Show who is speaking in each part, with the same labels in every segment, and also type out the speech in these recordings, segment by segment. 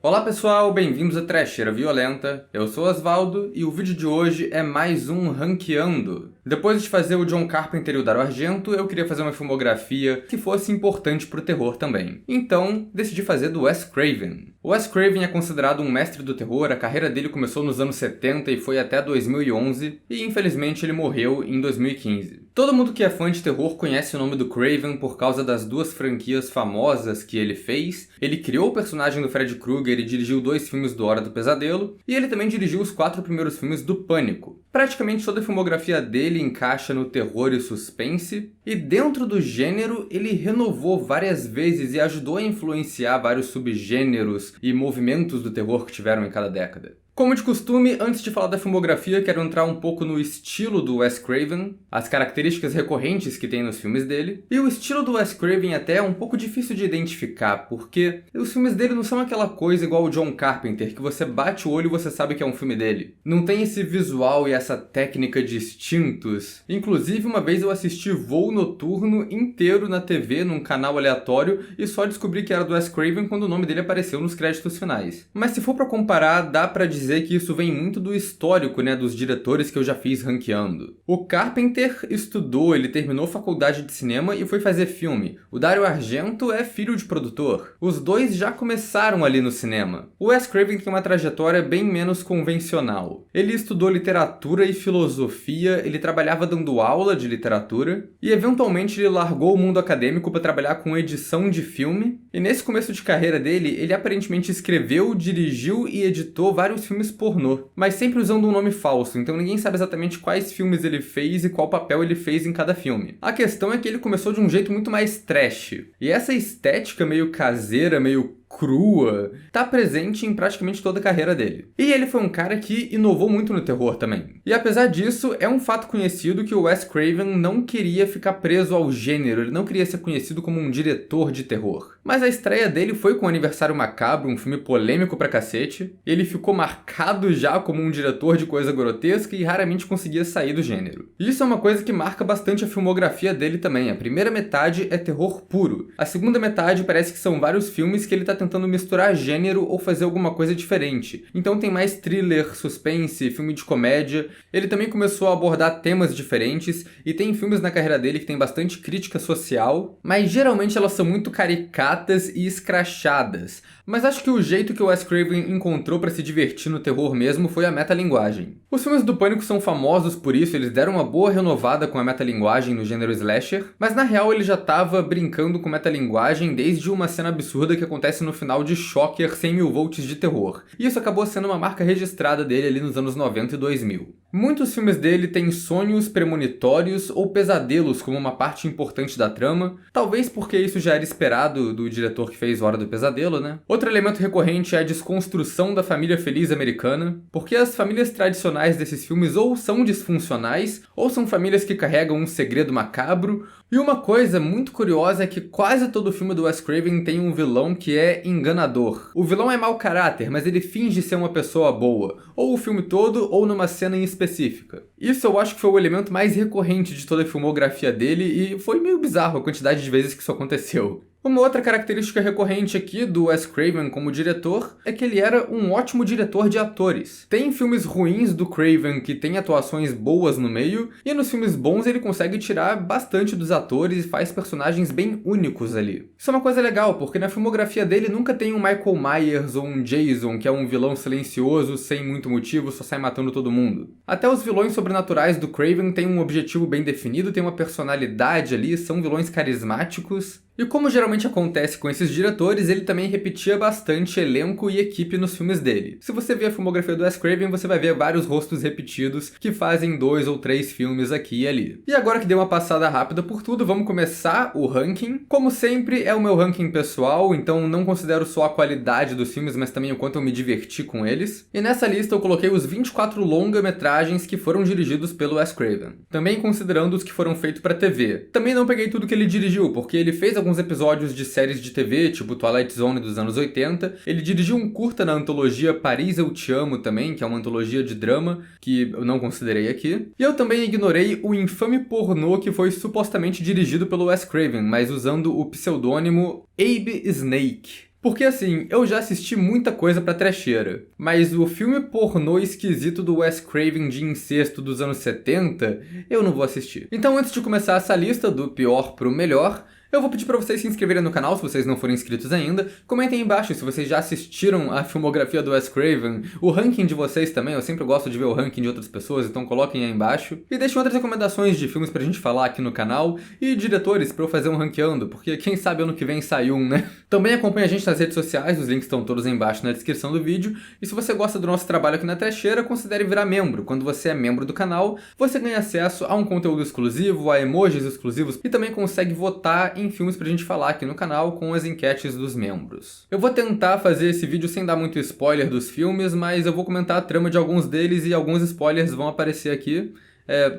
Speaker 1: Olá pessoal, bem-vindos a Trecheira Violenta, eu sou Osvaldo e o vídeo de hoje é mais um Ranqueando. Depois de fazer o John Carpenter e o Dario Argento, eu queria fazer uma filmografia que fosse importante pro terror também. Então, decidi fazer do Wes Craven. O Wes Craven é considerado um mestre do terror, a carreira dele começou nos anos 70 e foi até 2011, e infelizmente ele morreu em 2015. Todo mundo que é fã de terror conhece o nome do Craven por causa das duas franquias famosas que ele fez. Ele criou o personagem do Freddy Krueger e dirigiu 2 filmes do Hora do Pesadelo, e ele também dirigiu os 4 primeiros filmes do Pânico. Praticamente toda a filmografia dele encaixa no terror e suspense, e dentro do gênero ele renovou várias vezes e ajudou a influenciar vários subgêneros e movimentos do terror que tiveram em cada década. Como de costume, antes de falar da filmografia, quero entrar um pouco no estilo do Wes Craven, as características recorrentes que tem nos filmes dele. E o estilo do Wes Craven até é um pouco difícil de identificar, porque os filmes dele não são aquela coisa igual o John Carpenter, que você bate o olho e você sabe que é um filme dele. Não tem esse visual e essa técnica distintos. Inclusive, uma vez eu assisti Voo Noturno inteiro na TV, num canal aleatório, e só descobri que era do Wes Craven quando o nome dele apareceu nos créditos finais. Mas se for pra comparar, dá pra dizer que isso vem muito do histórico, dos diretores que eu já fiz ranqueando. O Carpenter estudou, ele terminou faculdade de cinema e foi fazer filme. O Dario Argento é filho de produtor. Os dois já começaram ali no cinema. O Wes Craven tem uma trajetória bem menos convencional. Ele estudou literatura e filosofia, ele trabalhava dando aula de literatura e eventualmente ele largou o mundo acadêmico para trabalhar com edição de filme. E nesse começo de carreira dele, ele aparentemente escreveu, dirigiu e editou vários filmes pornô, mas sempre usando um nome falso, então ninguém sabe exatamente quais filmes ele fez e qual papel ele fez em cada filme. A questão é que ele começou de um jeito muito mais trash, e essa estética meio caseira, meio crua, tá presente em praticamente toda a carreira dele. E ele foi um cara que inovou muito no terror também. E apesar disso, é um fato conhecido que o Wes Craven não queria ficar preso ao gênero, ele não queria ser conhecido como um diretor de terror. Mas a estreia dele foi com o Aniversário Macabro, um filme polêmico pra cacete. Ele ficou marcado já como um diretor de coisa grotesca e raramente conseguia sair do gênero. E isso é uma coisa que marca bastante a filmografia dele também. A primeira metade é terror puro. A segunda metade parece que são vários filmes que ele tá tentando misturar gênero ou fazer alguma coisa diferente. Então tem mais thriller, suspense, filme de comédia. Ele também começou a abordar temas diferentes e tem filmes na carreira dele que tem bastante crítica social, mas geralmente elas são muito caricatas e escrachadas. Mas acho que o jeito que o Wes Craven encontrou pra se divertir no terror mesmo foi a metalinguagem. Os filmes do Pânico são famosos por isso, eles deram uma boa renovada com a metalinguagem no gênero slasher, mas na real ele já tava brincando com metalinguagem desde uma cena absurda que acontece no final de Shocker 100 mil volts de terror. E isso acabou sendo uma marca registrada dele ali nos anos 90 e 2000. Muitos filmes dele têm sonhos premonitórios ou pesadelos como uma parte importante da trama, talvez porque isso já era esperado do diretor que fez Hora do Pesadelo, Outro elemento recorrente é a desconstrução da família feliz americana, porque as famílias tradicionais desses filmes ou são disfuncionais, ou são famílias que carregam um segredo macabro. E uma coisa muito curiosa é que quase todo filme do Wes Craven tem um vilão que é enganador. O vilão é mau caráter, mas ele finge ser uma pessoa boa, ou o filme todo, ou numa cena em específica. Isso eu acho que foi o elemento mais recorrente de toda a filmografia dele, e foi meio bizarro a quantidade de vezes que isso aconteceu. Uma outra característica recorrente aqui do Wes Craven como diretor é que ele era um ótimo diretor de atores. Tem filmes ruins do Craven que tem atuações boas no meio, e nos filmes bons ele consegue tirar bastante dos atores e faz personagens bem únicos ali. Isso é uma coisa legal, porque na filmografia dele nunca tem um Michael Myers ou um Jason, que é um vilão silencioso, sem muito motivo, só sai matando todo mundo. Até os vilões sobrenaturais do Craven têm um objetivo bem definido, têm uma personalidade ali, são vilões carismáticos. E como geralmente acontece com esses diretores, ele também repetia bastante elenco e equipe nos filmes dele. Se você ver a filmografia do Wes Craven, você vai ver vários rostos repetidos que fazem 2 ou 3 filmes aqui e ali. E agora que dei uma passada rápida por tudo, vamos começar o ranking. Como sempre, é o meu ranking pessoal, então não considero só a qualidade dos filmes, mas também o quanto eu me diverti com eles. E nessa lista eu coloquei os 24 longa-metragens que foram dirigidos pelo Wes Craven, também considerando os que foram feitos para TV. Também não peguei tudo que ele dirigiu, porque ele fez alguns episódios de séries de TV, tipo Twilight Zone dos anos 80. Ele dirigiu um curta na antologia Paris Eu Te Amo também, que é uma antologia de drama, que eu não considerei aqui. E eu também ignorei o infame pornô que foi supostamente dirigido pelo Wes Craven, mas usando o pseudônimo Abe Snake. Porque assim, eu já assisti muita coisa pra trecheira, mas o filme pornô esquisito do Wes Craven de incesto dos anos 70, eu não vou assistir. Então antes de começar essa lista do pior pro melhor, eu vou pedir pra vocês se inscreverem no canal se vocês não forem inscritos ainda. Comentem aí embaixo se vocês já assistiram a filmografia do Wes Craven, o ranking de vocês também, eu sempre gosto de ver o ranking de outras pessoas, então coloquem aí embaixo. E deixem outras recomendações de filmes pra gente falar aqui no canal e diretores pra eu fazer um ranqueando, porque quem sabe ano que vem sai um, né? Também acompanhe a gente nas redes sociais, os links estão todos aí embaixo na descrição do vídeo. E se você gosta do nosso trabalho aqui na Trecheira, considere virar membro. Quando você é membro do canal, você ganha acesso a um conteúdo exclusivo, a emojis exclusivos e também consegue votar em filmes pra gente falar aqui no canal com as enquetes dos membros. Eu vou tentar fazer esse vídeo sem dar muito spoiler dos filmes, mas eu vou comentar a trama de alguns deles e alguns spoilers vão aparecer aqui.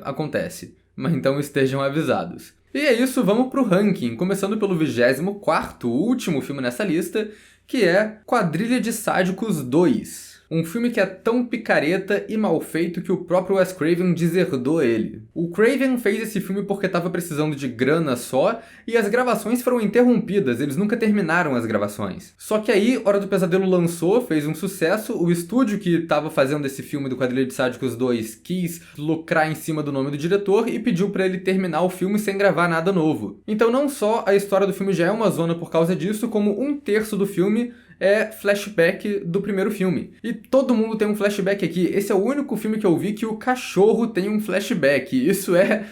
Speaker 1: Acontece. Mas então estejam avisados. E é isso, vamos pro ranking, começando pelo 24º, último filme nessa lista, que é Quadrilha de Sádicos 2. Um filme que é tão picareta e mal feito que o próprio Wes Craven deserdou ele. O Craven fez esse filme porque estava precisando de grana só, e as gravações foram interrompidas, eles nunca terminaram as gravações. Só que aí, Hora do Pesadelo lançou, fez um sucesso, o estúdio que estava fazendo esse filme do Quadrilha de Sádicos 2 quis lucrar em cima do nome do diretor e pediu para ele terminar o filme sem gravar nada novo. Então não só a história do filme já é uma zona por causa disso, como 1/3 do filme é flashback do primeiro filme. E todo mundo tem um flashback aqui. Esse é o único filme que eu vi que o cachorro tem um flashback. Isso é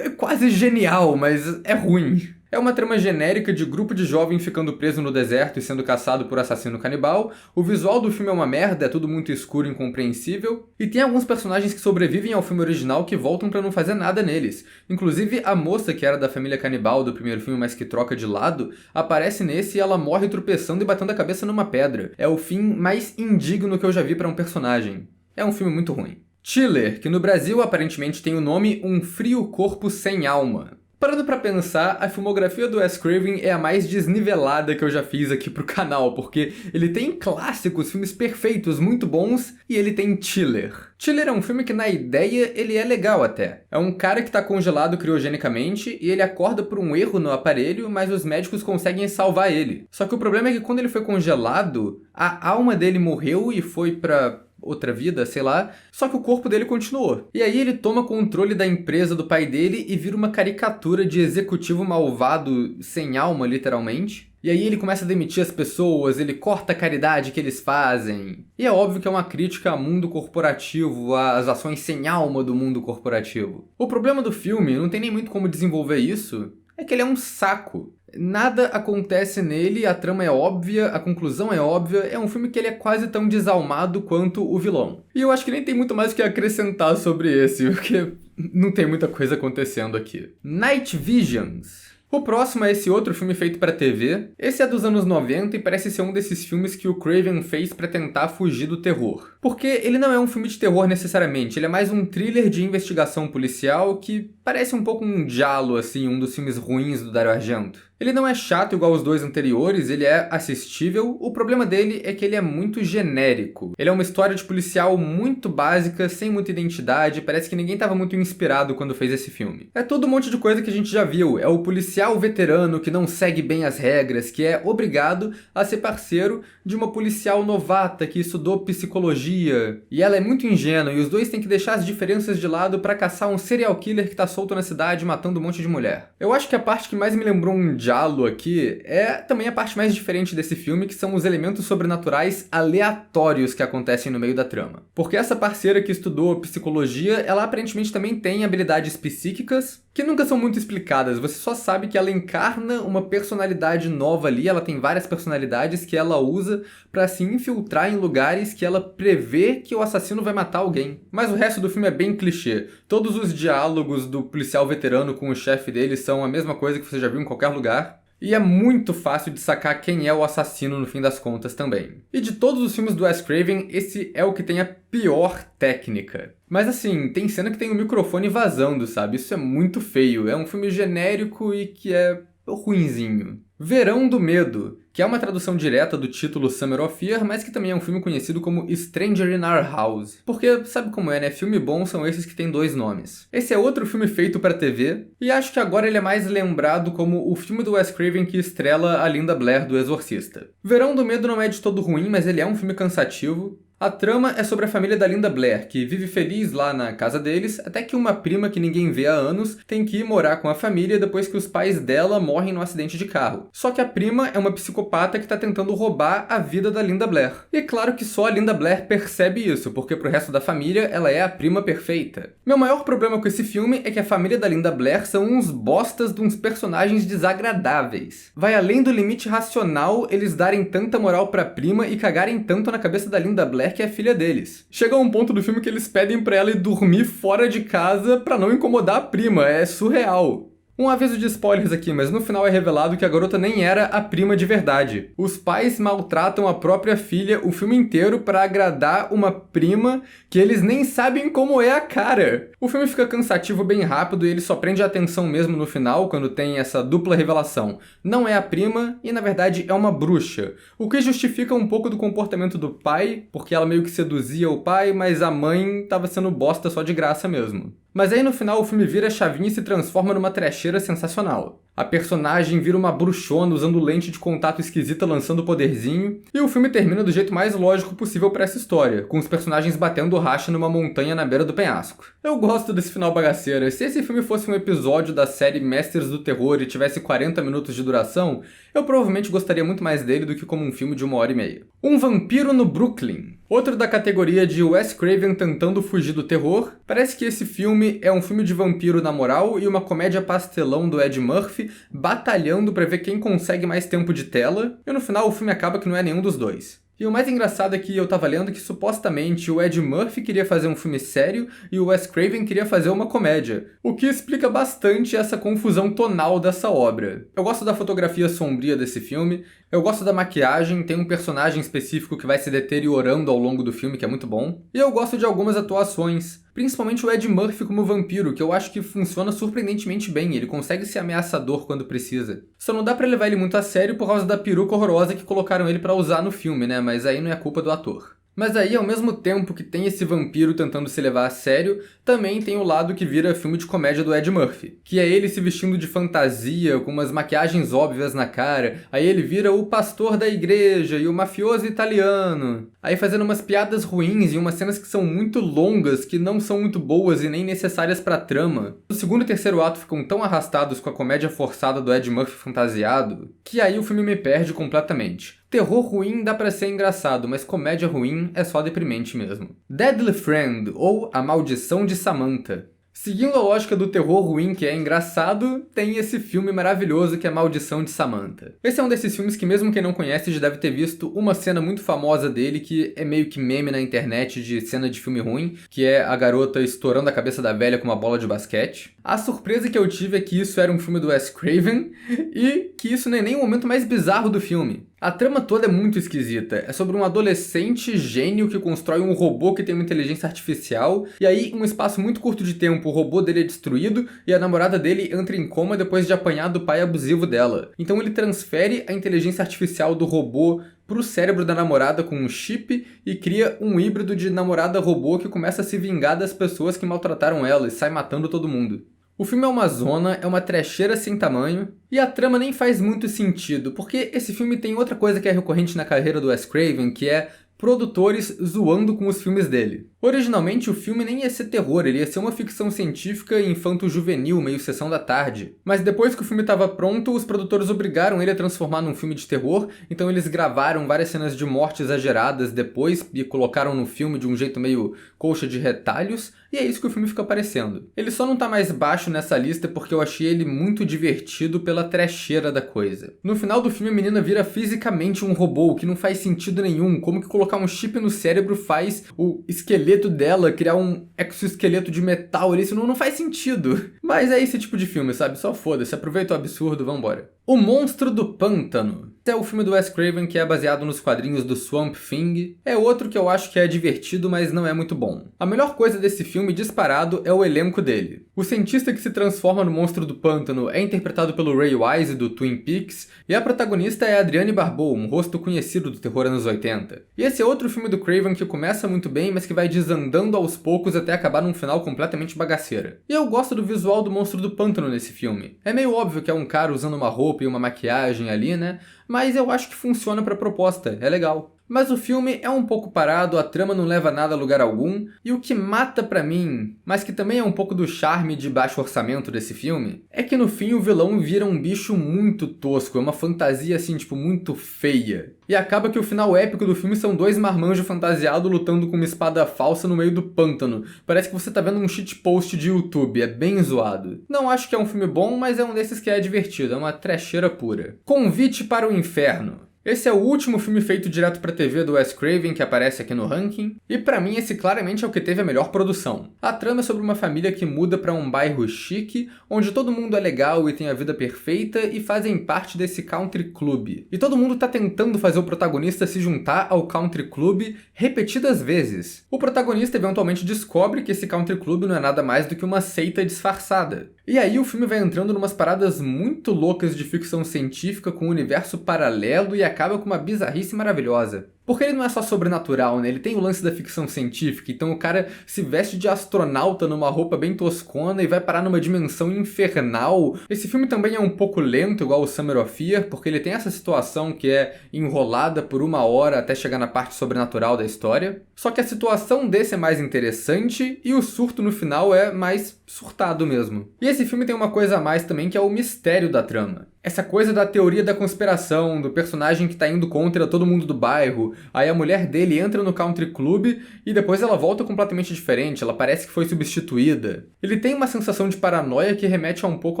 Speaker 1: quase genial, mas é ruim. É uma trama genérica de grupo de jovem ficando preso no deserto e sendo caçado por assassino canibal. O visual do filme é uma merda, é tudo muito escuro e incompreensível. E tem alguns personagens que sobrevivem ao filme original que voltam pra não fazer nada neles. Inclusive, a moça que era da família canibal do primeiro filme, mas que troca de lado, aparece nesse e ela morre tropeçando e batendo a cabeça numa pedra. É o fim mais indigno que eu já vi pra um personagem. É um filme muito ruim. Chiller, que no Brasil aparentemente tem o nome Um Frio Corpo Sem Alma. Parando pra pensar, a filmografia do Wes Craven é a mais desnivelada que eu já fiz aqui pro canal, porque ele tem clássicos, filmes perfeitos, muito bons, e ele tem Chiller. Chiller é um filme que, na ideia, ele é legal até. É um cara que tá congelado criogenicamente e ele acorda por um erro no aparelho, mas os médicos conseguem salvar ele. Só que o problema é que quando ele foi congelado, a alma dele morreu e foi pra outra vida, sei lá, só que o corpo dele continuou. E aí ele toma controle da empresa do pai dele e vira uma caricatura de executivo malvado sem alma, literalmente. E aí ele começa a demitir as pessoas, ele corta a caridade que eles fazem. E é óbvio que é uma crítica ao mundo corporativo, às ações sem alma do mundo corporativo. O problema do filme, não tem nem muito como desenvolver isso, é que ele é um saco. Nada acontece nele, a trama é óbvia, a conclusão é óbvia, é um filme que ele é quase tão desalmado quanto o vilão. E eu acho que nem tem muito mais o que acrescentar sobre esse, porque não tem muita coisa acontecendo aqui. Night Visions. O próximo é esse outro filme feito pra TV. Esse é dos anos 90 e parece ser um desses filmes que o Craven fez pra tentar fugir do terror. Porque ele não é um filme de terror necessariamente, ele é mais um thriller de investigação policial que parece um pouco um giallo, assim, um dos filmes ruins do Dario Argento. Ele não é chato igual os dois anteriores, ele é assistível. O problema dele é que ele é muito genérico. Ele é uma história de policial muito básica, sem muita identidade, parece que ninguém estava muito inspirado quando fez esse filme. É todo um monte de coisa que a gente já viu. É o policial veterano que não segue bem as regras, que é obrigado a ser parceiro de uma policial novata que estudou psicologia. E ela é muito ingênua, e os dois têm que deixar as diferenças de lado para caçar um serial killer que tá solto na cidade matando um monte de mulher. Eu acho que a parte que mais me lembrou um giallo aqui é também a parte mais diferente desse filme, que são os elementos sobrenaturais aleatórios que acontecem no meio da trama. Porque essa parceira que estudou psicologia, ela aparentemente também tem habilidades psíquicas, que nunca são muito explicadas, você só sabe que ela encarna uma personalidade nova ali, ela tem várias personalidades que ela usa pra se infiltrar em lugares que ela prevê que o assassino vai matar alguém. Mas o resto do filme é bem clichê. Todos os diálogos do policial veterano com o chefe dele são a mesma coisa que você já viu em qualquer lugar. E é muito fácil de sacar quem é o assassino no fim das contas também. E de todos os filmes do Wes Craven, esse é o que tem a pior técnica. Mas assim, tem cena que tem o microfone vazando, sabe? Isso é muito feio. É um filme genérico e que é ruinzinho. Verão do Medo, que é uma tradução direta do título Summer of Fear, mas que também é um filme conhecido como Stranger in Our House. Porque, sabe como é, né? Filme bom são esses que têm 2 nomes. Esse é outro filme feito pra TV, e acho que agora ele é mais lembrado como o filme do Wes Craven que estrela a Linda Blair do Exorcista. Verão do Medo não é de todo ruim, mas ele é um filme cansativo. A trama é sobre a família da Linda Blair, que vive feliz lá na casa deles, até que uma prima que ninguém vê há anos tem que ir morar com a família depois que os pais dela morrem num acidente de carro. Só que a prima é uma psicopata que está tentando roubar a vida da Linda Blair. E é claro que só a Linda Blair percebe isso, porque pro resto da família ela é a prima perfeita. Meu maior problema com esse filme é que a família da Linda Blair são uns bostas de uns personagens desagradáveis. Vai além do limite racional eles darem tanta moral pra prima e cagarem tanto na cabeça da Linda Blair que é filha deles. Chega a um ponto do filme que eles pedem pra ela ir dormir fora de casa pra não incomodar a prima, é surreal. Um aviso de spoilers aqui, mas no final é revelado que a garota nem era a prima de verdade. Os pais maltratam a própria filha o filme inteiro pra agradar uma prima que eles nem sabem como é a cara. O filme fica cansativo bem rápido e ele só prende a atenção mesmo no final, quando tem essa dupla revelação. Não é a prima e, na verdade, é uma bruxa. O que justifica um pouco do comportamento do pai, porque ela meio que seduzia o pai, mas a mãe tava sendo bosta só de graça mesmo. Mas aí no final o filme vira a chavinha e se transforma numa trecheira sensacional. A personagem vira uma bruxona usando lente de contato esquisita lançando poderzinho, e o filme termina do jeito mais lógico possível pra essa história, com os personagens batendo racha numa montanha na beira do penhasco. Eu gosto desse final bagaceira. Se esse filme fosse um episódio da série Mestres do Terror e tivesse 40 minutos de duração, eu provavelmente gostaria muito mais dele do que como um filme de 1h30. Um Vampiro no Brooklyn. Outro da categoria de Wes Craven tentando fugir do terror. Parece que esse filme é um filme de vampiro na moral e uma comédia pastelão do Ed Murphy batalhando pra ver quem consegue mais tempo de tela, e no final o filme acaba que não é nenhum dos dois. E o mais engraçado é que eu tava lendo que supostamente o Ed Murphy queria fazer um filme sério e o Wes Craven queria fazer uma comédia, o que explica bastante essa confusão tonal dessa obra. Eu gosto da fotografia sombria desse filme, eu gosto da maquiagem, tem um personagem específico que vai se deteriorando ao longo do filme que é muito bom, e eu gosto de algumas atuações. Principalmente o Ed Murphy como vampiro, que eu acho que funciona surpreendentemente bem, ele consegue ser ameaçador quando precisa. Só não dá pra levar ele muito a sério por causa da peruca horrorosa que colocaram ele pra usar no filme, né? Mas aí não é culpa do ator. Mas aí, ao mesmo tempo que tem esse vampiro tentando se levar a sério, também tem o lado que vira filme de comédia do Ed Murphy, que é ele se vestindo de fantasia, com umas maquiagens óbvias na cara, aí ele vira o pastor da igreja e o mafioso italiano, aí fazendo umas piadas ruins e umas cenas que são muito longas, que não são muito boas e nem necessárias pra trama. O segundo e terceiro ato ficam tão arrastados com a comédia forçada do Ed Murphy fantasiado, que aí o filme me perde completamente. Terror ruim dá pra ser engraçado, mas comédia ruim é só deprimente mesmo. Deadly Friend, ou A Maldição de Samantha. Seguindo a lógica do terror ruim que é engraçado, tem esse filme maravilhoso que é A Maldição de Samantha. Esse é um desses filmes que mesmo quem não conhece já deve ter visto uma cena muito famosa dele que é meio que meme na internet de cena de filme ruim, que é a garota estourando a cabeça da velha com uma bola de basquete. A surpresa que eu tive é que isso era um filme do Wes Craven e que isso não é nem o momento mais bizarro do filme. A trama toda é muito esquisita. É sobre um adolescente gênio que constrói um robô que tem uma inteligência artificial, e aí, em um espaço muito curto de tempo, o robô dele é destruído e a namorada dele entra em coma depois de apanhar do pai abusivo dela. Então ele transfere a inteligência artificial do robô pro cérebro da namorada com um chip e cria um híbrido de namorada-robô que começa a se vingar das pessoas que maltrataram ela e sai matando todo mundo. O filme é uma zona, é uma trecheira sem tamanho, e a trama nem faz muito sentido, porque esse filme tem outra coisa que é recorrente na carreira do Wes Craven, que é produtores zoando com os filmes dele. Originalmente o filme nem ia ser terror, ele ia ser uma ficção científica infanto-juvenil, meio sessão da tarde. Mas depois que o filme estava pronto, os produtores obrigaram ele a transformar num filme de terror, então eles gravaram várias cenas de morte exageradas depois e colocaram no filme de um jeito meio colcha de retalhos, e é isso que o filme fica parecendo. Ele só não tá mais baixo nessa lista porque eu achei ele muito divertido pela trecheira da coisa. No final do filme a menina vira fisicamente um robô, o que não faz sentido nenhum. Como que colocar um chip no cérebro faz o esqueleto dela criar um exoesqueleto de metal ali? Isso não faz sentido. Mas é esse tipo de filme, sabe? Só foda-se, aproveita o absurdo, vambora. O Monstro do Pântano. Esse é o filme do Wes Craven que é baseado nos quadrinhos do Swamp Thing. É outro que eu acho que é divertido, mas não é muito bom. A melhor coisa desse filme, disparado, é o elenco dele. O cientista que se transforma no Monstro do Pântano é interpretado pelo Ray Wise do Twin Peaks, e a protagonista é a Adrienne Barbeau, um rosto conhecido do terror anos 80. E esse é outro filme do Craven que começa muito bem, mas que vai desandando aos poucos até acabar num final completamente bagaceira. E eu gosto do visual do Monstro do Pântano nesse filme. É meio óbvio que é um cara usando uma roupa e uma maquiagem ali, né? Mas eu acho que funciona pra proposta, é legal. Mas o filme é um pouco parado, a trama não leva nada a lugar algum, e o que mata pra mim, mas que também é um pouco do charme de baixo orçamento desse filme, é que no fim o vilão vira um bicho muito tosco, é uma fantasia assim, tipo, muito feia. E acaba que o final épico do filme são dois marmanjos fantasiados lutando com uma espada falsa no meio do pântano. Parece que você tá vendo um shitpost de YouTube, é bem zoado. Não acho que é um filme bom, mas é um desses que é divertido, é uma trecheira pura. Convite para o Inferno. Esse é o último filme feito direto pra TV do Wes Craven que aparece aqui no ranking, e pra mim esse claramente é o que teve a melhor produção. A trama é sobre uma família que muda pra um bairro chique, onde todo mundo é legal e tem a vida perfeita e fazem parte desse country club. E todo mundo tá tentando fazer o protagonista se juntar ao country club repetidas vezes. O protagonista eventualmente descobre que esse country club não é nada mais do que uma seita disfarçada. E aí o filme vai entrando numas paradas muito loucas de ficção científica com um universo paralelo e acaba com uma bizarrice maravilhosa. Porque ele não é só sobrenatural, né? Ele tem o lance da ficção científica, então o cara se veste de astronauta numa roupa bem toscona e vai parar numa dimensão infernal. Esse filme também é um pouco lento, igual o Summer of Fear, porque ele tem essa situação que é enrolada por 1 hora até chegar na parte sobrenatural da história. Só que a situação desse é mais interessante e o surto no final é mais surtado mesmo. E esse filme tem uma coisa a mais também, que é o mistério da trama. Essa coisa da teoria da conspiração, do personagem que tá indo contra todo mundo do bairro, aí a mulher dele entra no country club e depois ela volta completamente diferente, ela parece que foi substituída. Ele tem uma sensação de paranoia que remete a um pouco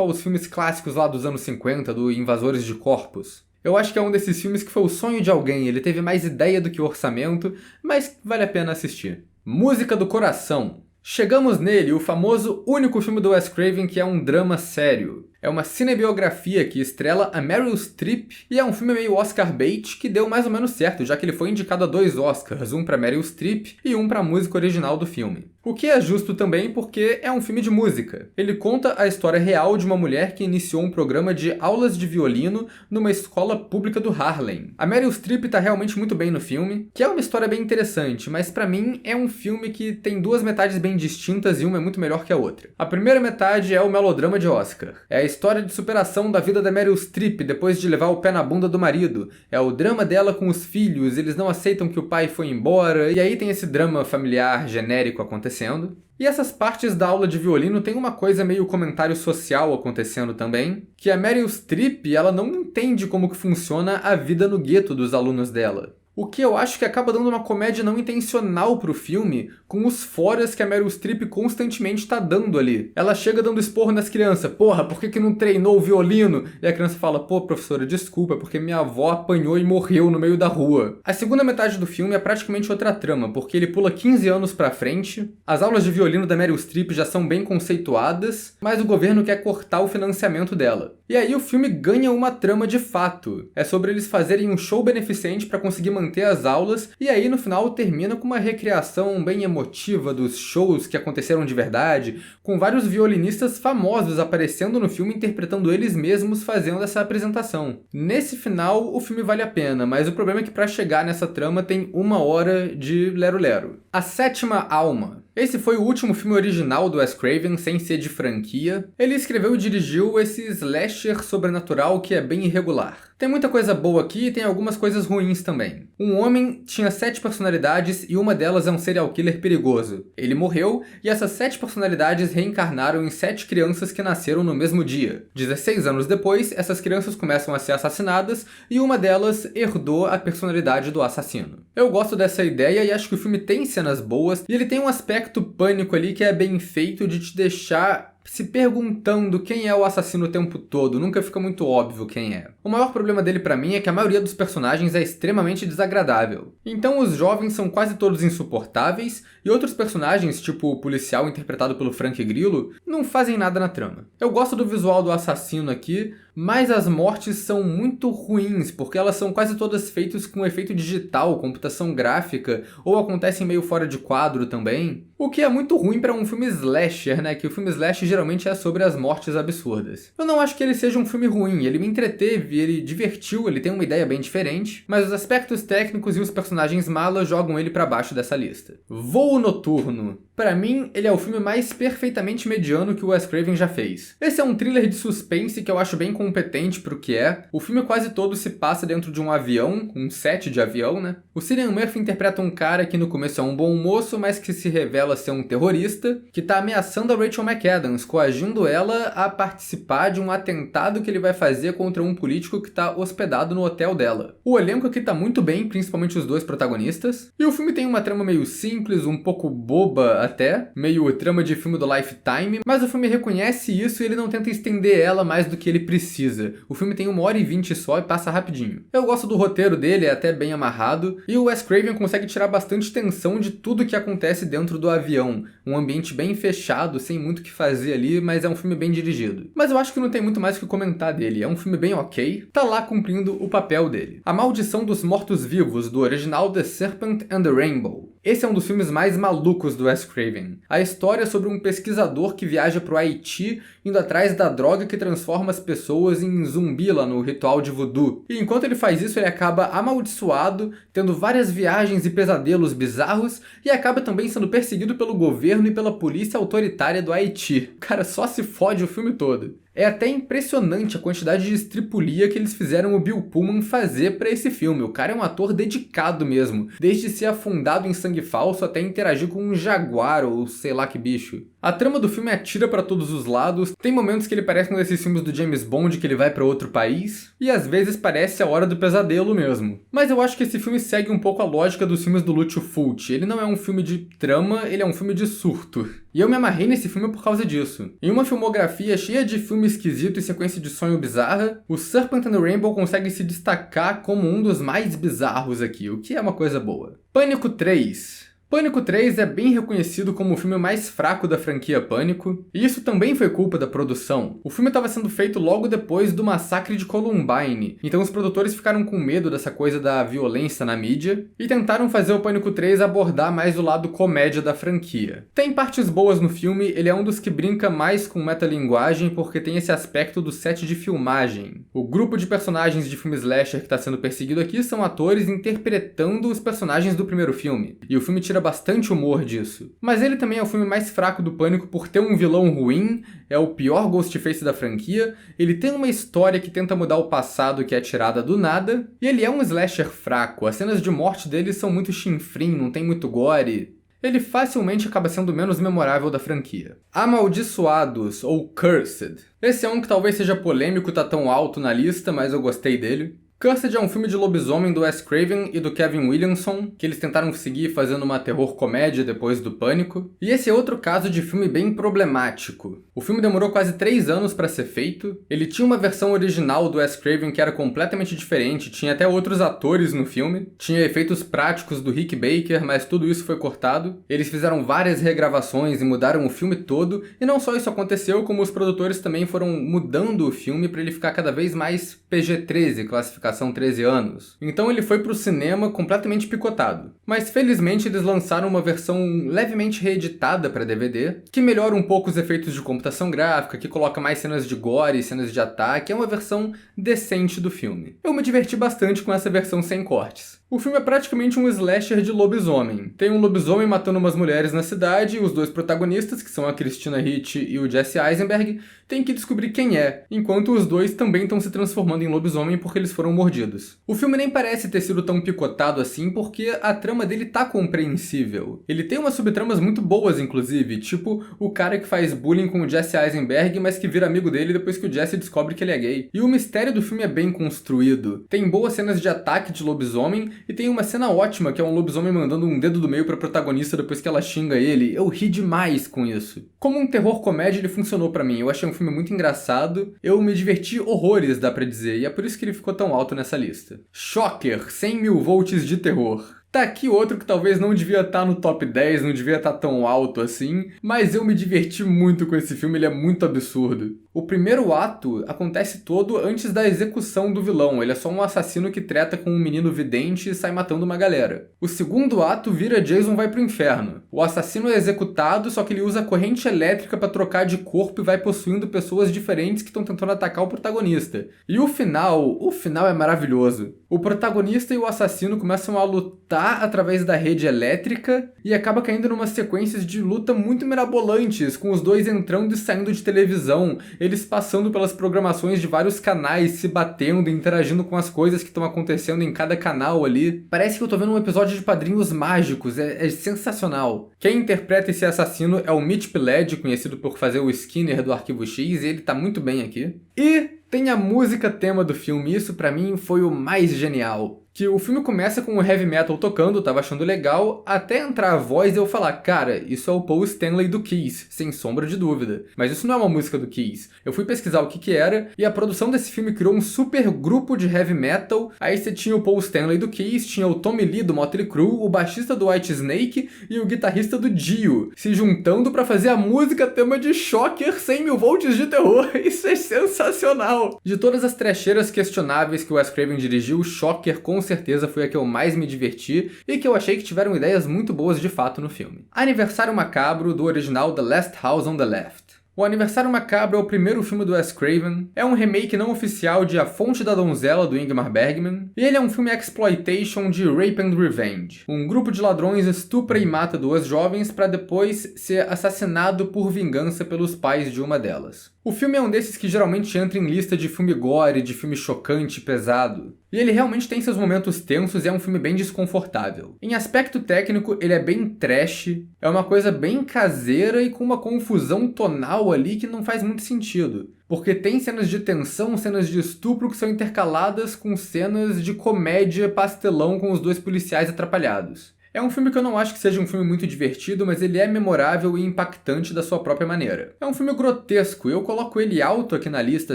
Speaker 1: aos filmes clássicos lá dos anos 50, do Invasores de Corpos. Eu acho que é um desses filmes que foi o sonho de alguém, ele teve mais ideia do que orçamento, mas vale a pena assistir. Música do Coração. Chegamos nele, o famoso único filme do Wes Craven que é um drama sério. É uma cinebiografia que estrela a Meryl Streep e é um filme meio Oscar bait que deu mais ou menos certo, já que ele foi indicado a 2 Oscars, um para Meryl Streep e um para a música original do filme. O que é justo também porque é um filme de música. Ele conta a história real de uma mulher que iniciou um programa de aulas de violino numa escola pública do Harlem. A Meryl Streep tá realmente muito bem no filme, que é uma história bem interessante, mas pra mim é um filme que tem duas metades bem distintas e uma é muito melhor que a outra. A primeira metade é o melodrama de Oscar. É a história de superação da vida da Meryl Streep depois de levar o pé na bunda do marido. É o drama dela com os filhos, eles não aceitam que o pai foi embora, e aí tem esse drama familiar genérico acontecendo. E essas partes da aula de violino tem uma coisa meio comentário social acontecendo também, que a Meryl Streep, ela não entende como que funciona a vida no gueto dos alunos dela. O que eu acho que acaba dando uma comédia não intencional pro filme, com os foras que a Meryl Streep constantemente tá dando ali. Ela chega dando esporro nas crianças. Porra, por que não treinou o violino? E a criança fala, pô, professora, desculpa, porque minha avó apanhou e morreu no meio da rua. A segunda metade do filme é praticamente outra trama, porque ele pula 15 anos pra frente, as aulas de violino da Meryl Streep já são bem conceituadas, mas o governo quer cortar o financiamento dela. E aí o filme ganha uma trama de fato. É sobre eles fazerem um show beneficente pra conseguir manter as aulas, e aí no final termina com uma recriação bem emotiva dos shows que aconteceram de verdade, com vários violinistas famosos aparecendo no filme interpretando eles mesmos fazendo essa apresentação. Nesse final, o filme vale a pena, mas o problema é que pra chegar nessa trama tem 1 hora de lero-lero. A Sétima Alma. Esse foi o último filme original do Wes Craven, sem ser de franquia. Ele escreveu e dirigiu esse slasher sobrenatural que é bem irregular. Tem muita coisa boa aqui e tem algumas coisas ruins também. Um homem tinha 7 personalidades e uma delas é um serial killer perigoso. Ele morreu e essas 7 personalidades reencarnaram em 7 crianças que nasceram no mesmo dia. 16 anos depois, essas crianças começam a ser assassinadas e uma delas herdou a personalidade do assassino. Eu gosto dessa ideia e acho que o filme tem cenas boas e ele tem um aspecto pânico ali que é bem feito de te deixar se perguntando quem é o assassino o tempo todo, nunca fica muito óbvio quem é. O maior problema dele pra mim é que a maioria dos personagens é extremamente desagradável. Então os jovens são quase todos insuportáveis e outros personagens, tipo o policial interpretado pelo Frank Grillo, não fazem nada na trama. Eu gosto do visual do assassino aqui, mas as mortes são muito ruins, porque elas são quase todas feitas com efeito digital, computação gráfica, ou acontecem meio fora de quadro também. O que é muito ruim para um filme slasher, né? Que o filme slasher geralmente é sobre as mortes absurdas. Eu não acho que ele seja um filme ruim, ele me entreteve, ele divertiu, ele tem uma ideia bem diferente, mas os aspectos técnicos e os personagens mala jogam ele para baixo dessa lista. Voo Noturno. Pra mim, ele é o filme mais perfeitamente mediano que o Wes Craven já fez. Esse é um thriller de suspense que eu acho bem competente pro que é. O filme quase todo se passa dentro de um avião, um set de avião, né? O Cillian Murphy interpreta um cara que no começo é um bom moço, mas que se revela ser um terrorista, que tá ameaçando a Rachel McAdams, coagindo ela a participar de um atentado que ele vai fazer contra um político que tá hospedado no hotel dela. O elenco aqui tá muito bem, principalmente os dois protagonistas, e o filme tem uma trama meio simples, um pouco boba até, meio trama de filme do Lifetime, mas o filme reconhece isso e ele não tenta estender ela mais do que ele precisa. O filme tem 1h20 só e passa rapidinho. Eu gosto do roteiro dele, é até bem amarrado, e o Wes Craven consegue tirar bastante tensão de tudo que acontece dentro do avião. Um ambiente bem fechado, sem muito o que fazer ali, mas é um filme bem dirigido. Mas eu acho que não tem muito mais o que comentar dele, é um filme bem ok, tá lá cumprindo o papel dele. A Maldição dos Mortos-Vivos, do original The Serpent and the Rainbow. Esse é um dos filmes mais malucos do Wes Craven. A história é sobre um pesquisador que viaja pro Haiti indo atrás da droga que transforma as pessoas em zumbi lá no ritual de voodoo. E enquanto ele faz isso, ele acaba amaldiçoado, tendo várias viagens e pesadelos bizarros, e acaba também sendo perseguido pelo governo e pela polícia autoritária do Haiti. O cara só se fode o filme todo. É até impressionante a quantidade de estripulia que eles fizeram o Bill Pullman fazer pra esse filme. O cara é um ator dedicado mesmo, desde ser afundado em sangue falso até interagir com um jaguar ou sei lá que bicho. A trama do filme atira pra todos os lados, tem momentos que ele parece um desses filmes do James Bond que ele vai pra outro país, e às vezes parece A Hora do Pesadelo mesmo. Mas eu acho que esse filme segue um pouco a lógica dos filmes do Lucio Fulci. Ele não é um filme de trama, ele é um filme de surto. E eu me amarrei nesse filme por causa disso. Em uma filmografia cheia de filme esquisito e sequência de sonho bizarra, o Serpent and the Rainbow consegue se destacar como um dos mais bizarros aqui, o que é uma coisa boa. Pânico 3. Pânico 3 é bem reconhecido como o filme mais fraco da franquia Pânico, e isso também foi culpa da produção. O filme estava sendo feito logo depois do massacre de Columbine, então os produtores ficaram com medo dessa coisa da violência na mídia, e tentaram fazer o Pânico 3 abordar mais o lado comédia da franquia. Tem partes boas no filme, ele é um dos que brinca mais com metalinguagem porque tem esse aspecto do set de filmagem. O grupo de personagens de filme slasher que está sendo perseguido aqui são atores interpretando os personagens do primeiro filme, e o filme tira bastante humor disso. Mas ele também é o filme mais fraco do Pânico por ter um vilão ruim, é o pior Ghostface da franquia, ele tem uma história que tenta mudar o passado que é tirada do nada, e ele é um slasher fraco, as cenas de morte dele são muito chinfrim, não tem muito gore. Ele facilmente acaba sendo o menos memorável da franquia. Amaldiçoados, ou Cursed. Esse é um que talvez seja polêmico, tá tão alto na lista, mas eu gostei dele. Cursed é um filme de lobisomem do Wes Craven e do Kevin Williamson, que eles tentaram seguir fazendo uma terror comédia depois do Pânico. E esse é outro caso de filme bem problemático. O filme demorou quase 3 anos para ser feito, ele tinha uma versão original do Wes Craven que era completamente diferente, tinha até outros atores no filme, tinha efeitos práticos do Rick Baker, mas tudo isso foi cortado. Eles fizeram várias regravações e mudaram o filme todo, e não só isso aconteceu, como os produtores também foram mudando o filme para ele ficar cada vez mais PG-13, classificação 13 anos. Então ele foi pro cinema completamente picotado. Mas felizmente eles lançaram uma versão levemente reeditada para DVD, que melhora um pouco os efeitos de computação gráfica, que coloca mais cenas de gore e cenas de ataque, é uma versão decente do filme. Eu me diverti bastante com essa versão sem cortes. O filme é praticamente um slasher de lobisomem. Tem um lobisomem matando umas mulheres na cidade e os dois protagonistas, que são a Christina Ricci e o Jesse Eisenberg, têm que descobrir quem é, enquanto os dois também estão se transformando em lobisomem porque eles foram mordidos. O filme nem parece ter sido tão picotado assim porque a trama dele tá compreensível. Ele tem umas subtramas muito boas, inclusive, tipo o cara que faz bullying com o Jesse Eisenberg, mas que vira amigo dele depois que o Jesse descobre que ele é gay. E o mistério do filme é bem construído. Tem boas cenas de ataque de lobisomem, e tem uma cena ótima, que é um lobisomem mandando um dedo do meio pra protagonista depois que ela xinga ele. Eu ri demais com isso. Como um terror comédia, ele funcionou pra mim. Eu achei um filme muito engraçado. Eu me diverti horrores, dá pra dizer. E é por isso que ele ficou tão alto nessa lista. Shocker, 100.000 volts de terror. Tá aqui outro que talvez não devia estar no top 10, não devia estar tão alto assim, mas eu me diverti muito com esse filme, ele é muito absurdo. O primeiro ato acontece todo antes da execução do vilão, ele é só um assassino que treta com um menino vidente e sai matando uma galera. O segundo ato vira Jason vai pro inferno. O assassino é executado, só que ele usa corrente elétrica pra trocar de corpo e vai possuindo pessoas diferentes que estão tentando atacar o protagonista. E o final é maravilhoso. O protagonista e o assassino começam a lutar através da rede elétrica e acaba caindo numa sequências de luta muito mirabolantes, com os dois entrando e saindo de televisão, eles passando pelas programações de vários canais, se batendo, interagindo com as coisas que estão acontecendo em cada canal ali. Parece que eu tô vendo um episódio de Padrinhos Mágicos, é sensacional. Quem interpreta esse assassino é o Mitch Pileggi, conhecido por fazer o Skinner do Arquivo X, e ele tá muito bem aqui. E tem a música tema do filme, isso pra mim foi o mais genial. Que o filme começa com o heavy metal tocando, eu tava achando legal, até entrar a voz e eu falar, cara, isso é o Paul Stanley do Kiss, sem sombra de dúvida. Mas isso não é uma música do Kiss. Eu fui pesquisar o que era, e a produção desse filme criou um super grupo de heavy metal. Aí você tinha o Paul Stanley do Kiss, tinha o Tommy Lee do Motley Crue, o baixista do Whitesnake e o guitarrista do Dio, se juntando pra fazer a música tema de Shocker 100.000 volts de terror. Isso é sensacional! De todas as trecheiras questionáveis que o Wes Craven dirigiu, Shocker com certeza foi a que eu mais me diverti e que eu achei que tiveram ideias muito boas de fato no filme. Aniversário Macabro, do original The Last House on the Left. O Aniversário Macabro é o primeiro filme do Wes Craven, é um remake não oficial de A Fonte da Donzela, do Ingmar Bergman, e ele é um filme exploitation de Rape and Revenge. Um grupo de ladrões estupra e mata duas jovens para depois ser assassinado por vingança pelos pais de uma delas. O filme é um desses que geralmente entra em lista de filme gore, de filme chocante, pesado. E ele realmente tem seus momentos tensos e é um filme bem desconfortável. Em aspecto técnico, ele é bem trash, é uma coisa bem caseira e com uma confusão tonal ali que não faz muito sentido. Porque tem cenas de tensão, cenas de estupro que são intercaladas com cenas de comédia pastelão com os dois policiais atrapalhados. É um filme que eu não acho que seja um filme muito divertido, mas ele é memorável e impactante da sua própria maneira. É um filme grotesco, eu coloco ele alto aqui na lista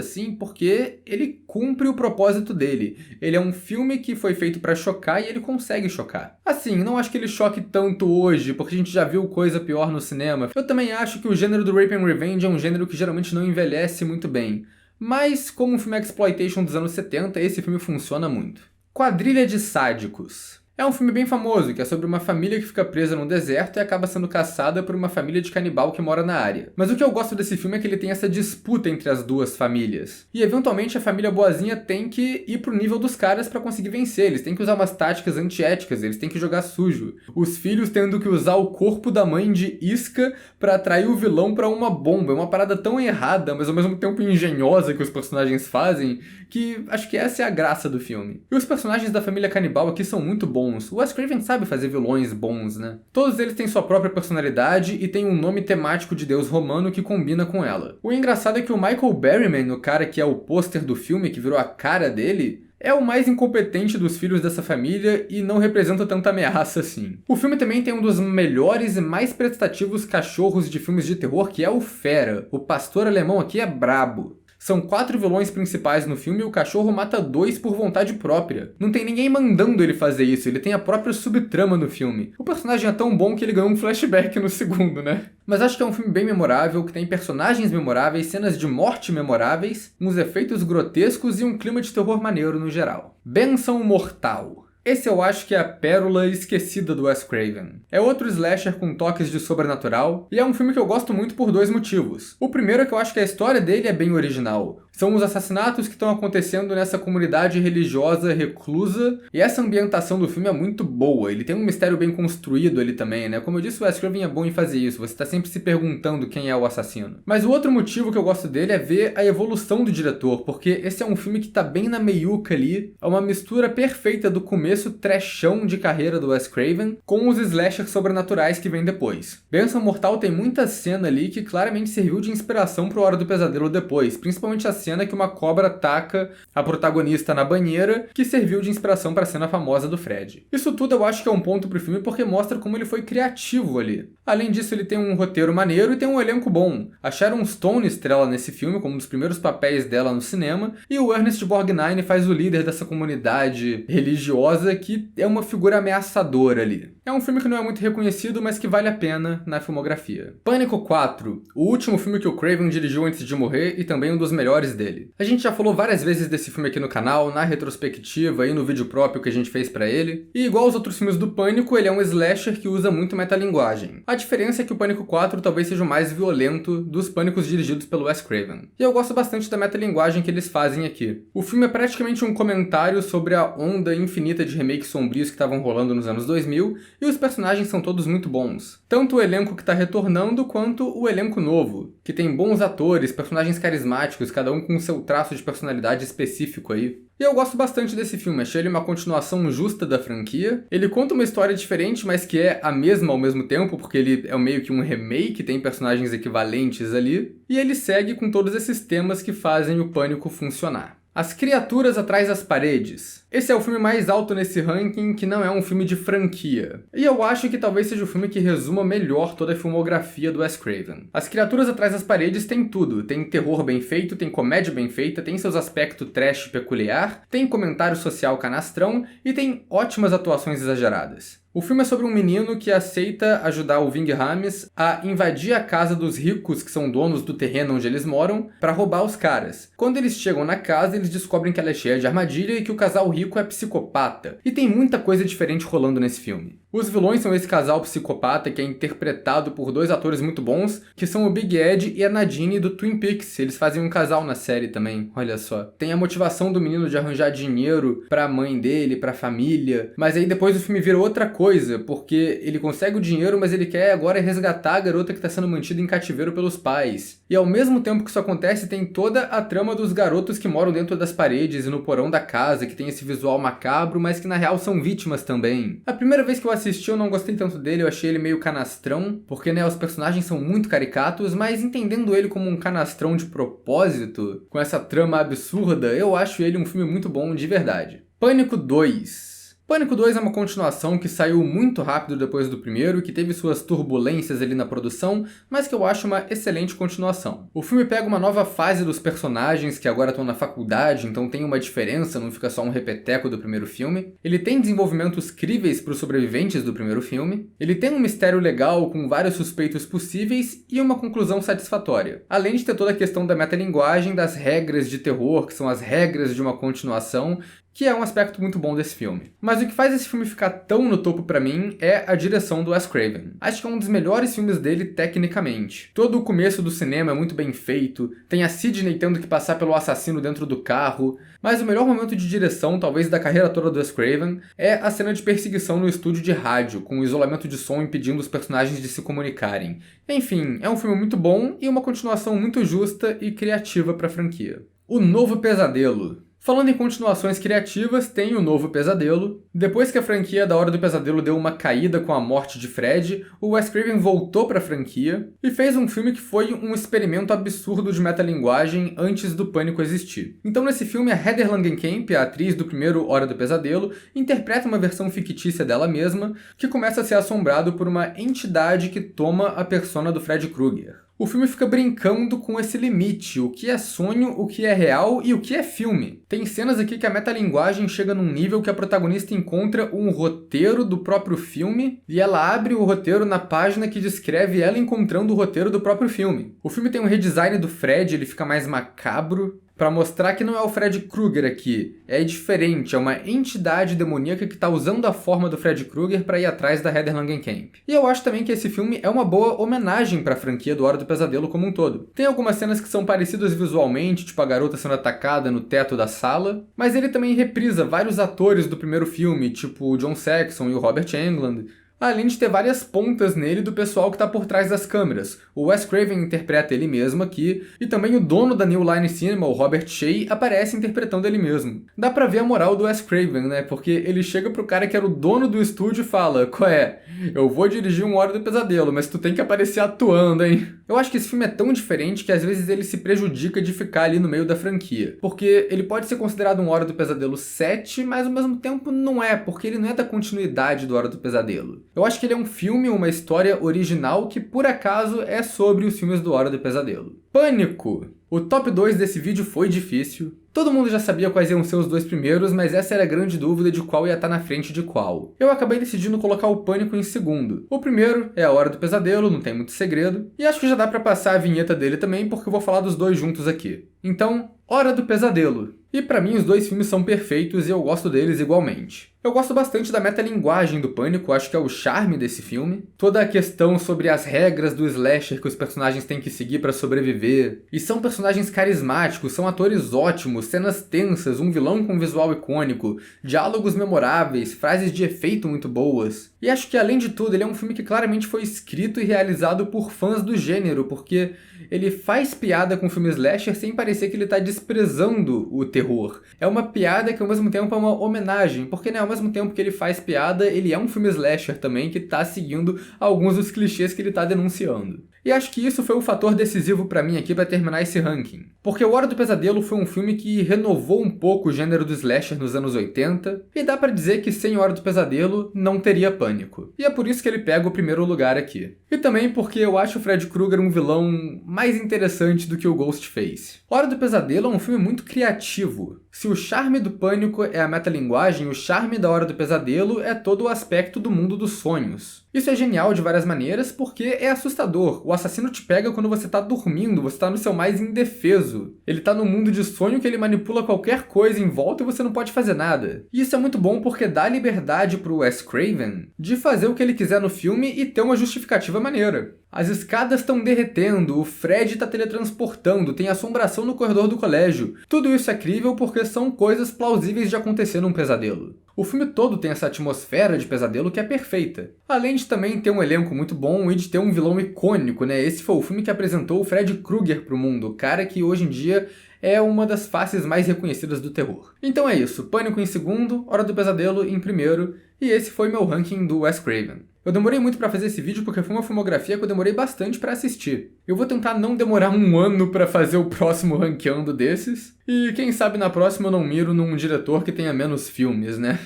Speaker 1: assim porque ele cumpre o propósito dele. Ele é um filme que foi feito pra chocar e ele consegue chocar. Assim, não acho que ele choque tanto hoje, porque a gente já viu coisa pior no cinema. Eu também acho que o gênero do Rape and Revenge é um gênero que geralmente não envelhece muito bem. Mas, como um filme exploitation dos anos 70, esse filme funciona muito. Quadrilha de Sádicos. É um filme bem famoso, que é sobre uma família que fica presa no deserto e acaba sendo caçada por uma família de canibal que mora na área. Mas o que eu gosto desse filme é que ele tem essa disputa entre as duas famílias. E eventualmente a família boazinha tem que ir pro nível dos caras pra conseguir vencer. Eles têm que usar umas táticas antiéticas, eles têm que jogar sujo. Os filhos tendo que usar o corpo da mãe de isca pra atrair o vilão pra uma bomba. É uma parada tão errada, mas ao mesmo tempo engenhosa que os personagens fazem, que acho que essa é a graça do filme. E os personagens da família canibal aqui são muito bons. O Wes Craven sabe fazer vilões bons, né? Todos eles têm sua própria personalidade e têm um nome temático de deus romano que combina com ela. O engraçado é que o Michael Berryman, o cara que é o pôster do filme, que virou a cara dele, é o mais incompetente dos filhos dessa família e não representa tanta ameaça assim. O filme também tem um dos melhores e mais prestativos cachorros de filmes de terror, que é o Fera. O pastor alemão aqui é brabo. São 4 vilões principais no filme e o cachorro mata 2 por vontade própria. Não tem ninguém mandando ele fazer isso, ele tem a própria subtrama no filme. O personagem é tão bom que ele ganhou um flashback no segundo, né? Mas acho que é um filme bem memorável, que tem personagens memoráveis, cenas de morte memoráveis, uns efeitos grotescos e um clima de terror maneiro no geral. Benção Mortal. Esse eu acho que é a pérola esquecida do Wes Craven. É outro slasher com toques de sobrenatural, e é um filme que eu gosto muito por 2 motivos. O primeiro é que eu acho que a história dele é bem original. São os assassinatos que estão acontecendo nessa comunidade religiosa reclusa, e essa ambientação do filme é muito boa. Ele tem um mistério bem construído ali também, né? Como eu disse, o Wes Craven é bom em fazer isso, você tá sempre se perguntando quem é o assassino. Mas o outro motivo que eu gosto dele é ver a evolução do diretor, porque esse é um filme que tá bem na meiuca ali, é uma mistura perfeita do começo trashão de carreira do Wes Craven com os slashers sobrenaturais que vem depois. Benção Mortal tem muita cena ali que claramente serviu de inspiração pro Hora do Pesadelo depois, principalmente a cena cena que uma cobra ataca a protagonista na banheira, que serviu de inspiração para a cena famosa do Fred. Isso tudo eu acho que é um ponto pro filme porque mostra como ele foi criativo ali. Além disso, ele tem um roteiro maneiro e tem um elenco bom. A Sharon Stone estrela nesse filme como um dos primeiros papéis dela no cinema, e o Ernest Borgnine faz o líder dessa comunidade religiosa que é uma figura ameaçadora ali. É um filme que não é muito reconhecido, mas que vale a pena na filmografia. Pânico 4, o último filme que o Craven dirigiu antes de morrer e também um dos melhores dele. A gente já falou várias vezes desse filme aqui no canal, na retrospectiva e no vídeo próprio que a gente fez pra ele. E igual aos outros filmes do Pânico, ele é um slasher que usa muito metalinguagem. A diferença é que o Pânico 4 talvez seja o mais violento dos Pânicos dirigidos pelo Wes Craven. E eu gosto bastante da metalinguagem que eles fazem aqui. O filme é praticamente um comentário sobre a onda infinita de remakes sombrios que estavam rolando nos anos 2000, e os personagens são todos muito bons. Tanto o elenco que tá retornando, quanto o elenco novo, que tem bons atores, personagens carismáticos, cada um com seu traço de personalidade específico aí. E eu gosto bastante desse filme, achei ele uma continuação justa da franquia. Ele conta uma história diferente, mas que é a mesma ao mesmo tempo, porque ele é meio que um remake, tem personagens equivalentes ali. E ele segue com todos esses temas que fazem o Pânico funcionar. As Criaturas Atrás das Paredes. Esse é o filme mais alto nesse ranking, que não é um filme de franquia. E eu acho que talvez seja o filme que resuma melhor toda a filmografia do Wes Craven. As Criaturas Atrás das Paredes tem tudo. Tem terror bem feito, tem comédia bem feita, tem seus aspectos trash peculiar, tem comentário social canastrão e tem ótimas atuações exageradas. O filme é sobre um menino que aceita ajudar o Ving Rhames a invadir a casa dos ricos que são donos do terreno onde eles moram para roubar os caras. Quando eles chegam na casa, eles descobrem que ela é cheia de armadilha e que o casal rico é psicopata. E tem muita coisa diferente rolando nesse filme. Os vilões são esse casal psicopata que é interpretado por dois atores muito bons, que são o Big Ed e a Nadine do Twin Peaks. Eles fazem um casal na série também, olha só. Tem a motivação do menino de arranjar dinheiro pra mãe dele, pra família, mas aí depois o filme vira outra coisa, porque ele consegue o dinheiro, mas ele quer agora resgatar a garota que tá sendo mantida em cativeiro pelos pais. E ao mesmo tempo que isso acontece, tem toda a trama dos garotos que moram dentro das paredes e no porão da casa, que tem esse visual macabro, mas que na real são vítimas também. A primeira vez que eu assisti, eu não gostei tanto dele, eu achei ele meio canastrão, porque né, os personagens são muito caricatos, mas entendendo ele como um canastrão de propósito, com essa trama absurda, eu acho ele um filme muito bom de verdade. Pânico 2. Pânico 2 é uma continuação que saiu muito rápido depois do primeiro, que teve suas turbulências ali na produção, mas que eu acho uma excelente continuação. O filme pega uma nova fase dos personagens que agora estão na faculdade, então tem uma diferença, não fica só um repeteco do primeiro filme. Ele tem desenvolvimentos críveis para os sobreviventes do primeiro filme. Ele tem um mistério legal com vários suspeitos possíveis e uma conclusão satisfatória. Além de ter toda a questão da metalinguagem, das regras de terror, que são as regras de uma continuação, que é um aspecto muito bom desse filme. Mas o que faz esse filme ficar tão no topo pra mim é a direção do Wes Craven. Acho que é um dos melhores filmes dele tecnicamente. Todo o começo do cinema é muito bem feito, tem a Sidney tendo que passar pelo assassino dentro do carro, mas o melhor momento de direção, talvez da carreira toda do Wes Craven, é a cena de perseguição no estúdio de rádio, com o isolamento de som impedindo os personagens de se comunicarem. Enfim, é um filme muito bom e uma continuação muito justa e criativa pra franquia. O Novo Pesadelo. Falando em continuações criativas, tem o Novo Pesadelo. Depois que a franquia da Hora do Pesadelo deu uma caída com a morte de Fred, o Wes Craven voltou para a franquia e fez um filme que foi um experimento absurdo de metalinguagem antes do Pânico existir. Então nesse filme, a Heather Langenkamp, a atriz do primeiro Hora do Pesadelo, interpreta uma versão fictícia dela mesma, que começa a ser assombrado por uma entidade que toma a persona do Fred Krueger. O filme fica brincando com esse limite, o que é sonho, o que é real e o que é filme. Tem cenas aqui que a metalinguagem chega num nível que a protagonista encontra um roteiro do próprio filme e ela abre o roteiro na página que descreve ela encontrando o roteiro do próprio filme. O filme tem um redesign do Fred, ele fica mais macabro, para mostrar que não é o Fred Krueger aqui, é diferente, é uma entidade demoníaca que está usando a forma do Fred Krueger para ir atrás da Heather Langenkamp. E eu acho também que esse filme é uma boa homenagem para a franquia do Hora do Pesadelo como um todo. Tem algumas cenas que são parecidas visualmente, tipo a garota sendo atacada no teto da sala, mas ele também reprisa vários atores do primeiro filme, tipo o John Saxon e o Robert Englund. além de ter várias pontas nele do pessoal que tá por trás das câmeras. O Wes Craven interpreta ele mesmo aqui, e também o dono da New Line Cinema, o Robert Shea, aparece interpretando ele mesmo. Dá pra ver a moral do Wes Craven, né? Porque ele chega pro cara que era o dono do estúdio e fala: qual é? Eu vou dirigir Uma Hora do Pesadelo, mas tu tem que aparecer atuando, hein? Eu acho que esse filme é tão diferente que às vezes ele se prejudica de ficar ali no meio da franquia. Porque ele pode ser considerado um Hora do Pesadelo 7, mas ao mesmo tempo não é, porque ele não é da continuidade do Hora do Pesadelo. Eu acho que ele é um filme, uma história original que por acaso é sobre os filmes do Hora do Pesadelo. Pânico! O top 2 desse vídeo foi difícil. Todo mundo já sabia quais iam ser os dois primeiros, mas essa era a grande dúvida de qual ia estar na frente de qual. Eu acabei decidindo colocar o Pânico em segundo. O primeiro é A Hora do Pesadelo, não tem muito segredo, e acho que já dá pra passar a vinheta dele também, porque eu vou falar dos dois juntos aqui. Então, Hora do Pesadelo. E pra mim os dois filmes são perfeitos e eu gosto deles igualmente. Eu gosto bastante da metalinguagem do Pânico, acho que é o charme desse filme. Toda a questão sobre as regras do slasher que os personagens têm que seguir pra sobreviver. E são personagens carismáticos, são atores ótimos, cenas tensas, um vilão com visual icônico, diálogos memoráveis, frases de efeito muito boas. E acho que além de tudo ele é um filme que claramente foi escrito e realizado por fãs do gênero, porque ele faz piada com o filme slasher sem parecer que ele tá desprezando o terror. É uma piada que ao mesmo tempo é uma homenagem, porque né, ao mesmo tempo que ele faz piada, ele é um filme slasher também que tá seguindo alguns dos clichês que ele tá denunciando. E acho que isso foi o fator decisivo pra mim aqui pra terminar esse ranking. Porque O Hora do Pesadelo foi um filme que renovou um pouco o gênero do slasher nos anos 80, e dá pra dizer que sem Hora do Pesadelo não teria Pânico. E é por isso que ele pega o primeiro lugar aqui. E também porque eu acho o Fred Krueger um vilão mais interessante do que o Ghostface. Hora do Pesadelo é um filme muito criativo. Se o charme do Pânico é a metalinguagem, o charme da Hora do Pesadelo é todo o aspecto do mundo dos sonhos. Isso é genial de várias maneiras porque é assustador. O assassino te pega quando você tá dormindo, você tá no seu mais indefeso. Ele tá no mundo de sonho que ele manipula qualquer coisa em volta e você não pode fazer nada. E isso é muito bom porque dá liberdade pro Wes Craven de fazer o que ele quiser no filme e ter uma justificativa maneira. As escadas estão derretendo, o Fred está teletransportando, tem assombração no corredor do colégio. Tudo isso é crível porque são coisas plausíveis de acontecer num pesadelo. O filme todo tem essa atmosfera de pesadelo que é perfeita. Além de também ter um elenco muito bom e de ter um vilão icônico, né? Esse foi o filme que apresentou o Fred Krueger pro mundo, o cara que hoje em dia é uma das faces mais reconhecidas do terror. Então é isso, Pânico em segundo, Hora do Pesadelo em primeiro, e esse foi meu ranking do Wes Craven. Eu demorei muito pra fazer esse vídeo porque foi uma filmografia que eu demorei bastante pra assistir. Eu vou tentar não demorar um ano pra fazer o próximo ranqueando desses, e quem sabe na próxima eu não miro num diretor que tenha menos filmes, né?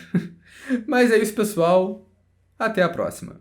Speaker 1: Mas é isso, pessoal. Até a próxima.